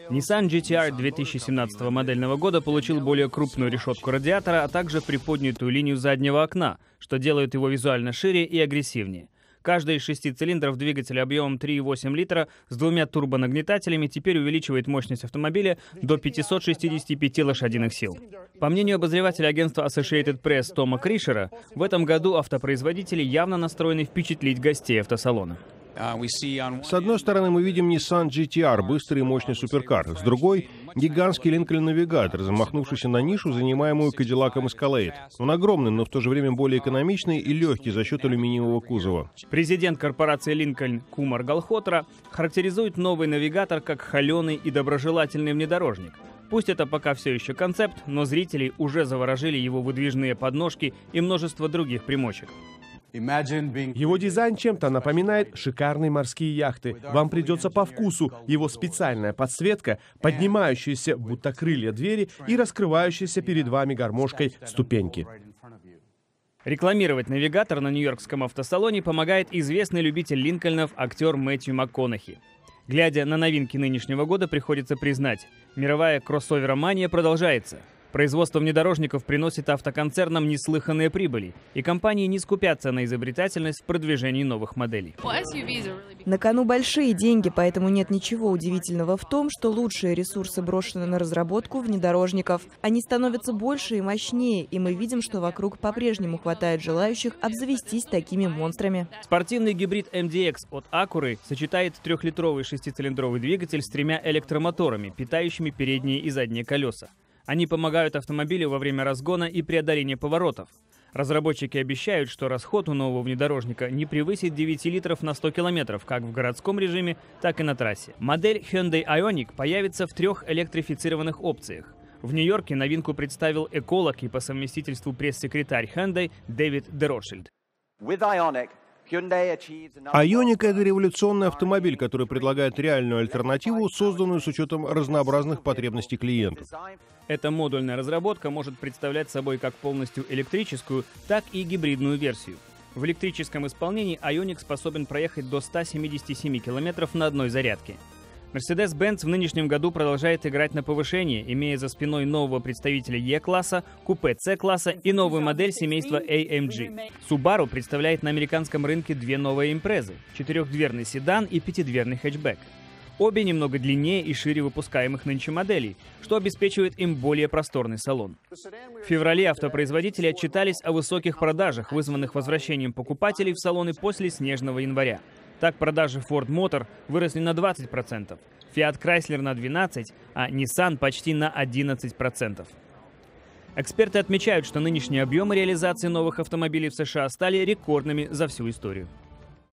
Nissan GT-R 2017 модельного года получил более крупную решетку радиатора, а также приподнятую линию заднего окна, что делает его визуально шире и агрессивнее. Каждый из 6 цилиндров двигателя объемом 3,8 литра с двумя турбонагнетателями теперь увеличивает мощность автомобиля до 565 лошадиных сил. По мнению обозревателя агентства Associated Press Тома Кришера, в этом году автопроизводители явно настроены впечатлить гостей автосалона. С одной стороны, мы видим Nissan GT-R, быстрый и мощный суперкар. С другой — гигантский Lincoln Navigator, замахнувшийся на нишу, занимаемую Cadillac Escalade. Он огромный, но в то же время более экономичный и легкий за счет алюминиевого кузова. Президент корпорации Lincoln Кумар Галхотра характеризует новый навигатор как холеный и доброжелательный внедорожник. Пусть это пока все еще концепт, но зрителей уже заворожили его выдвижные подножки и множество других примочек. Его дизайн чем-то напоминает шикарные морские яхты. Вам придется по вкусу. Его специальная подсветка, поднимающаяся, будто крылья двери, и раскрывающаяся перед вами гармошкой ступеньки. Рекламировать навигатор на нью-йоркском автосалоне помогает известный любитель Линкольнов актер Мэтью МакКонахи. Глядя на новинки нынешнего года, приходится признать, мировая кроссоверомания продолжается. Производство внедорожников приносит автоконцернам неслыханные прибыли, и компании не скупятся на изобретательность в продвижении новых моделей. На кону большие деньги, поэтому нет ничего удивительного в том, что лучшие ресурсы брошены на разработку внедорожников. Они становятся больше и мощнее, и мы видим, что вокруг по-прежнему хватает желающих обзавестись такими монстрами. Спортивный гибрид MDX от Acura сочетает 3-литровый 6-цилиндровый двигатель с 3 электромоторами, питающими передние и задние колеса. Они помогают автомобилю во время разгона и преодоления поворотов. Разработчики обещают, что расход у нового внедорожника не превысит 9 литров на 100 километров как в городском режиме, так и на трассе. Модель Hyundai Ioniq появится в 3 электрифицированных опциях. В Нью-Йорке новинку представил эколог и по совместительству пресс-секретарь Hyundai Дэвид Деротшильд. Ioniq — это революционный автомобиль, который предлагает реальную альтернативу, созданную с учетом разнообразных потребностей клиентов. Эта модульная разработка может представлять собой как полностью электрическую, так и гибридную версию. В электрическом исполнении Ioniq способен проехать до 177 километров на одной зарядке. Mercedes-Benz в нынешнем году продолжает играть на повышение, имея за спиной нового представителя E-класса, купе C-класса и новую модель семейства AMG. Subaru представляет на американском рынке 2 новые импрезы – 4-дверный седан и 5-дверный хэтчбэк. Обе немного длиннее и шире выпускаемых нынче моделей, что обеспечивает им более просторный салон. В феврале автопроизводители отчитались о высоких продажах, вызванных возвращением покупателей в салоны после снежного января. Так, продажи Ford Motor выросли на 20%, Fiat Chrysler на 12%, а Nissan почти на 11%. Эксперты отмечают, что нынешние объемы реализации новых автомобилей в США стали рекордными за всю историю.